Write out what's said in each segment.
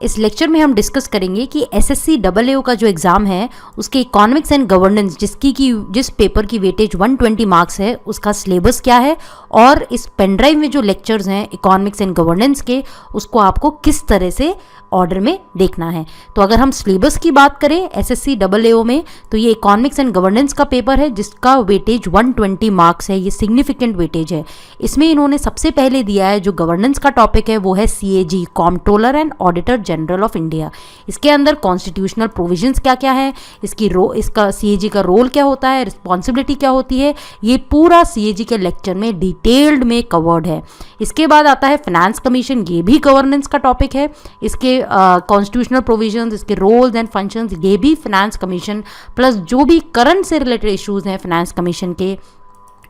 इस लेक्चर में हम डिस्कस करेंगे कि एसएससी डबल एओ का जो एग्ज़ाम है उसके इकोनॉमिक्स एंड गवर्नेंस जिस पेपर की वेटेज 120 मार्क्स है उसका सिलेबस क्या है और इस पेनड्राइव में जो लेक्चर्स हैं इकोनॉमिक्स एंड गवर्नेंस के उसको आपको किस तरह से ऑर्डर में देखना है। तो अगर हम सिलेबस की बात करें एसएससी डबल एओ में तो ये इकोनॉमिक्स एंड गवर्नेंस का पेपर है जिसका वेटेज 120 मार्क्स है। ये सिग्निफिकेंट वेटेज है। इसमें इन्होंने सबसे पहले दिया है जो गवर्नेंस का टॉपिक है वो है CAG, comptroller and auditor general of India. इसके अंदर कॉन्स्टिट्यूशनल प्रोविजंस क्या क्या है, इसका सीएजी का रोल क्या होता है, रिस्पॉन्सिबिलिटी क्या होती है, ये पूरा सीएजी के लेक्चर में डिटेल्ड में कवर्ड है। इसके बाद आता है फाइनेंस कमीशन, ये भी गवर्नेंस का टॉपिक है। इसके कॉन्स्टिट्यूशनल प्रोविजंस, इसके रोल्स एंड फंक्शंस, ये भी फाइनेंस कमीशन प्लस जो भी करंट से रिलेटेड इश्यूज हैं फाइनेंस कमीशन के,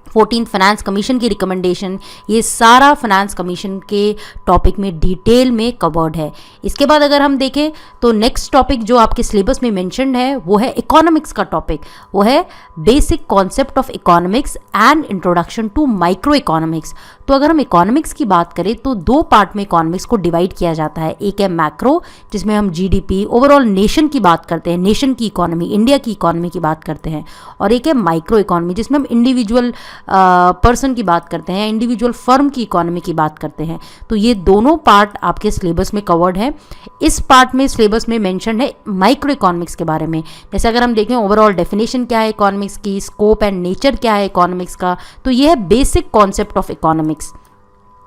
14 फाइनेंस कमीशन की रिकमेंडेशन, ये सारा फाइनेंस कमीशन के टॉपिक में डिटेल में कवर्ड है। इसके बाद अगर हम देखें तो नेक्स्ट टॉपिक जो आपके सिलेबस में मेंशन्ड है वो है इकोनॉमिक्स का टॉपिक, वो है basic concept of economics and introduction to microeconomics. तो अगर हम इकोनॉमिक्स की बात करें तो दो पार्ट में इकोनॉमिक्स को डिवाइड किया जाता है। एक है मैक्रो जिसमें हम जीडीपी ओवरऑल नेशन की बात करते हैं, नेशन की इकोनॉमी, इंडिया की इकोनॉमी की बात करते हैं, और एक है माइक्रो इकोनॉमी जिसमें हम इंडिविजुअल पर्सन की बात करते हैं, इंडिविजुअल फर्म की इकोनॉमी की बात करते हैं। तो ये दोनों पार्ट आपके सिलेबस में कवर्ड है। इस पार्ट में सिलेबस में मेंशन है माइक्रो इकोनॉमिक्स के बारे में। जैसे अगर हम देखें ओवरऑल डेफिनेशन क्या है इकोनॉमिक्स की, स्कोप एंड नेचर क्या है इकोनॉमिक्स का, तो ये है बेसिक कॉन्सेप्ट ऑफ इकोनॉमिक्स,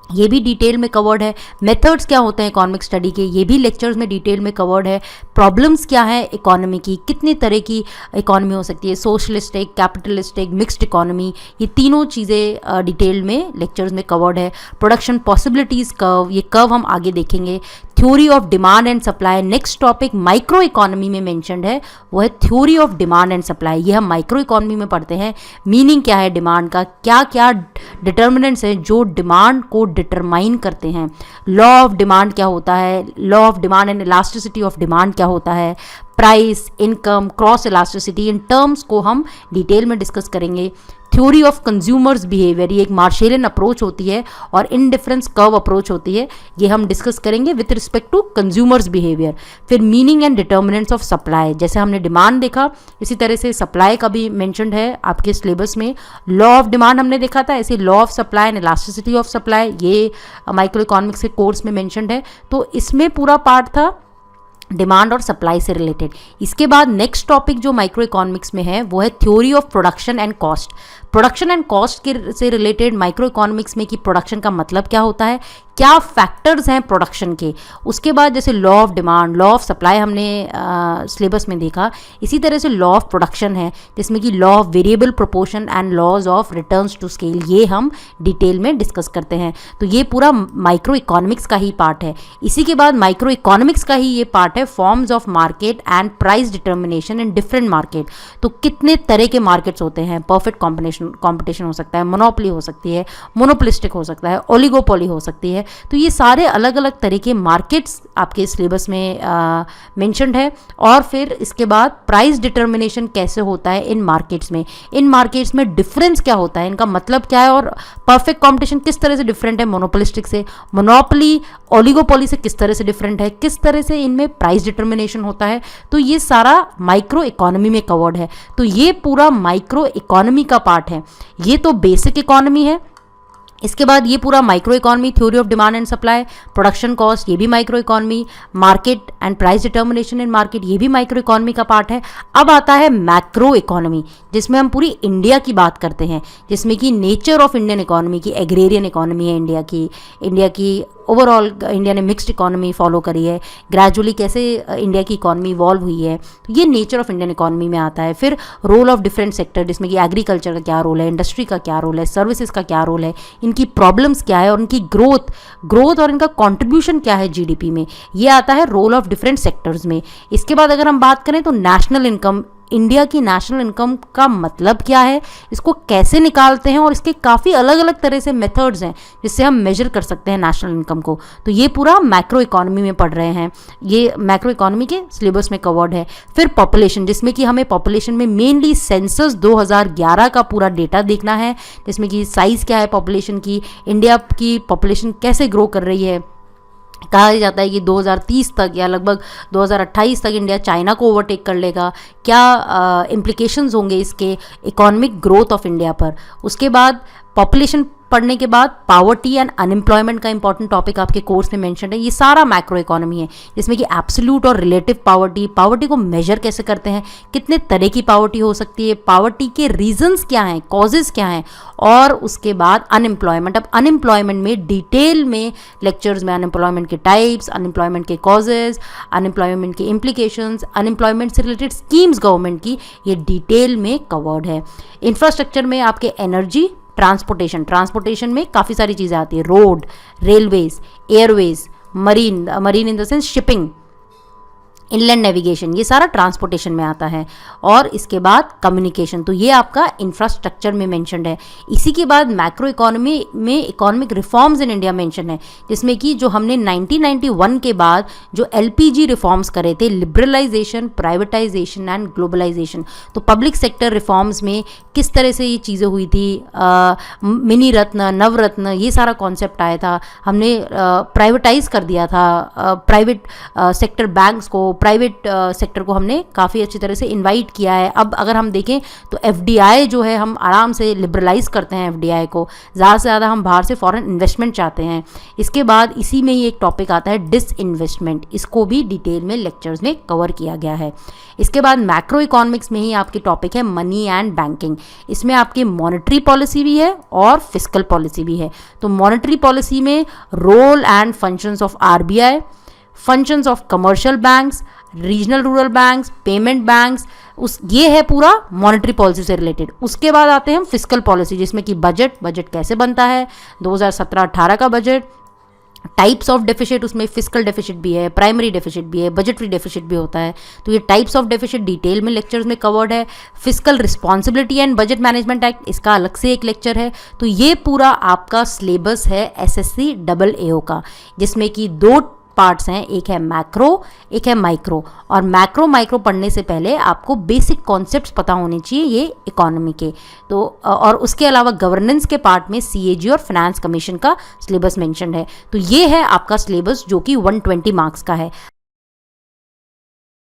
ये भी डिटेल में कवर्ड है। मेथड्स क्या होते हैं इकोनॉमिक स्टडी के, ये भी लेक्चर्स में डिटेल में कवर्ड है। प्रॉब्लम्स क्या है इकोनॉमी की, कितनी तरह की इकोनॉमी हो सकती है, सोशलिस्टिक, कैपिटलिस्टिक, मिक्स्ड इकोनॉमी, ये तीनों चीज़ें डिटेल में लेक्चर्स में कवर्ड है। प्रोडक्शन पॉसिबिलिटीज़ कर्व, ये कर्व हम आगे देखेंगे। Theory of demand and supply, next topic micro economy में मेंशन्ड है वो है theory of demand and supply. ये हम माइक्रो इकोनॉमी में पढ़ते हैं। मीनिंग क्या है डिमांड का, क्या क्या डिटर्मिनेंट्स हैं जो डिमांड को डिटरमाइन करते हैं। लॉ ऑफ डिमांड क्या होता है, law of demand and elasticity of demand क्या होता है, price, income, cross elasticity, in terms को हम डिटेल में डिस्कस करेंगे। थ्योरी ऑफ कंज्यूमर्स बिहेवियर, ये एक मार्शेलियन अप्रोच होती है और इनडिफरेंस कर्व अप्रोच होती है, ये हम डिस्कस करेंगे with respect to consumers behaviour. फिर meaning and determinants of supply, जैसे हमने डिमांड देखा इसी तरह से सप्लाई का भी मेंशन्ड है आपके सिलेबस में। लॉ ऑफ डिमांड हमने देखा था, ऐसे law of supply and elasticity of supply, ये माइक्रो इकोनॉमिक्स के कोर्स में मेंशन्ड है। तो इसमें पूरा पार्ट था डिमांड और सप्लाई से रिलेटेड। इसके बाद नेक्स्ट टॉपिक जो माइक्रो इकोनॉमिक्स में है वो है theory of production and cost. Production and cost के से रिलेटेड माइक्रो इकोनॉमिक्स में कि प्रोडक्शन का मतलब क्या होता है, क्या फैक्टर्स हैं प्रोडक्शन के। उसके बाद जैसे law of demand, law of supply हमने सिलेबस में देखा, इसी तरह से लॉ ऑफ प्रोडक्शन है जिसमें कि law of variable proportion and laws of returns to scale, ये हम डिटेल में डिस्कस करते हैं। तो ये पूरा माइक्रो इकोनॉमिक्स का ही पार्ट है। इसी के बाद माइक्रो इकोनॉमिक्स का ही ये पार्ट है forms of market and price determination in different market. तो कितने तरह के मार्केट्स होते हैं, परफेक्ट कॉम्पिटिशन हो सकता है, मोनोपोली हो सकती है, मोनोपोलिस्टिक हो सकता है, ओलिगोपोली हो सकती है। तो ये सारे अलग अलग तरह के मार्केट्स आपके सिलेबस में मेंशन्ड है। और फिर इसके बाद प्राइस डिटर्मिनेशन कैसे होता है इन मार्केट्स में, इन मार्केट्स में डिफरेंस क्या होता है, इनका मतलब क्या है, और परफेक्ट कॉम्पिटिशन किस तरह से डिफरेंट है मोनोपोलिस्टिक से, मोनोपोली ओलिगोपोली से किस तरह से डिफरेंट है, किस तरह से इनमें प्राइस डिटर्मिनेशन होता है। तो ये सारा माइक्रो इकोनॉमी में कवर्ड है। तो ये पूरा माइक्रो इकोनॉमी का पार्ट है। ये तो बेसिक इकोनॉमी है। इसके बाद ये पूरा micro economy, theory of demand and supply, production cost, ये भी micro economy, market and price determination in market, ये भी माइक्रो इकोनॉमी का पार्ट है। अब आता है मैक्रो इकोनॉमी जिसमें हम पूरी इंडिया की बात करते हैं, जिसमें कि नेचर ऑफ इंडियन इकोनॉमी की एग्रेरियन इकोनॉमी है इंडिया की ओवरऑल इंडिया ने मिक्स्ड इकोनॉमी फॉलो करी है, ग्रेजुअली कैसे इंडिया की इकोनॉमी इवॉल्व हुई है, तो ये नेचर ऑफ इंडियन इकोनॉमी में आता है। फिर रोल ऑफ डिफरेंट सेक्टर जिसमें कि एग्रीकल्चर का क्या रोल है, इंडस्ट्री का क्या रोल है, सर्विसेज का क्या रोल है, इनकी प्रॉब्लम्स क्या है और इनकी ग्रोथ और इनका कॉन्ट्रीब्यूशन क्या है जीडीपी में, ये आता है रोल ऑफ डिफरेंट सेक्टर्स में। इसके बाद अगर हम बात करें तो नेशनल इनकम, इंडिया की नेशनल इनकम का मतलब क्या है, इसको कैसे निकालते हैं, और इसके काफ़ी अलग अलग तरह से मेथड्स हैं जिससे हम मेजर कर सकते हैं नेशनल इनकम को। तो ये पूरा मैक्रो इकोनॉमी में पढ़ रहे हैं, ये मैक्रो इकोनॉमी के सिलेबस में कवर्ड है। फिर पॉपुलेशन जिसमें कि हमें पॉपुलेशन में मेनली सेंसस 2011 का पूरा डेटा देखना है, जिसमें कि साइज़ क्या है पॉपुलेशन की, इंडिया की पॉपुलेशन कैसे ग्रो कर रही है, कहा जाता है कि 2030 तक या लगभग 2028 तक इंडिया चाइना को ओवरटेक कर लेगा। क्या इम्प्लिकेशंस होंगे इसके इकोनॉमिक ग्रोथ ऑफ इंडिया पर। उसके बाद पॉपुलेशन पढ़ने के बाद पॉवर्टी एंड अनएम्प्लॉयमेंट का इंपॉर्टेंट टॉपिक आपके कोर्स में मेंशन है। ये सारा मैक्रो इकोनॉमी है जिसमें कि एब्सोल्यूट और रिलेटिव पॉवर्टी को मेजर कैसे करते हैं, कितने तरह की पॉवर्टी हो सकती है, पॉवर्टी के रीजंस क्या हैं, कॉजेज क्या हैं, और उसके बाद अनएम्प्लॉयमेंट। अब अनएम्प्लॉयमेंट में डिटेल में लेक्चर्स में अनएम्प्लॉयमेंट के टाइप्स, अनएम्प्लॉयमेंट के कॉजेज, अनएम्प्लॉयमेंट के इम्प्लीकेशंस, अनएम्प्लॉयमेंट से रिलेटेड स्कीम्स गवर्नमेंट की, ये डिटेल में कवर्ड है। इंफ्रास्ट्रक्चर में आपके एनर्जी, ट्रांसपोर्टेशन में काफ़ी सारी चीज़ें आती है, road, railways, Airways, marine in the sense shipping, inland navigation, ये सारा ट्रांसपोर्टेशन में आता है। और इसके बाद कम्युनिकेशन, तो ये आपका इंफ्रास्ट्रक्चर में मेंशन्ड है। इसी के बाद मैक्रो इकोनॉमी में economic reforms in India mention है, जिसमें कि जो हमने 1991 के बाद जो एलपीजी रिफॉर्म्स करे थे, लिबरलाइजेशन, प्राइवेटाइजेशन एंड ग्लोबलाइजेशन, तो पब्लिक सेक्टर रिफॉर्म्स में किस तरह से ये चीज़ें हुई थी, मिनी रत्न, नवरत्न, ये सारा कॉन्सेप्ट आया था। हमने प्राइवेटाइज कर दिया था प्राइवेट सेक्टर बैंक्स को, प्राइवेट सेक्टर को हमने काफ़ी अच्छी तरह से इनवाइट किया है। अब अगर हम देखें तो एफडीआई जो है, हम आराम से लिबरलाइज करते हैं एफडीआई को, ज़्यादा से ज़्यादा हम बाहर से फॉरेन इन्वेस्टमेंट चाहते हैं। इसके बाद इसी में ही एक टॉपिक आता है डिसइन्वेस्टमेंट, इसको भी डिटेल में लेक्चर्स में कवर किया गया है। इसके बाद मैक्रो इकोनॉमिक्स में ही आपकी टॉपिक है मनी एंड बैंकिंग। इसमें आपकी मॉनेटरी पॉलिसी भी है और फिस्कल पॉलिसी भी है। तो मॉनेटरी पॉलिसी में role and functions of RBI, functions of commercial banks, regional rural banks, payment banks, ये है पूरा मॉनेटरी पॉलिसी से रिलेटेड। उसके बाद आते हैं हम फिस्कल पॉलिसी, जिसमें कि बजट कैसे बनता है, 2017-18 का बजट, टाइप्स ऑफ डेफिसिट, उसमें फिस्कल डेफिसिट भी है, प्राइमरी डेफिसिट भी है, बजटरी डेफिसिट भी होता है। तो ये टाइप्स ऑफ डेफिसिट डिटेल में लेक्चर्स में कवर्ड है। Fiscal responsibility and budget management act, इसका अलग से एक लेक्चर है। तो ये पूरा आपका सिलेबस है एसएससी AAO का, जिसमें कि 2 पार्ट्स हैं, एक है मैक्रो, एक है माइक्रो। और माइक्रो पढ़ने से पहले आपको बेसिक कॉन्सेप्ट्स पता होने चाहिए ये इकोनॉमी के। तो और उसके अलावा गवर्नेंस के पार्ट में सीएजी और फाइनेंस कमीशन का सिलेबस मेंशन है। तो ये है आपका सिलेबस जो कि 120 मार्क्स का है।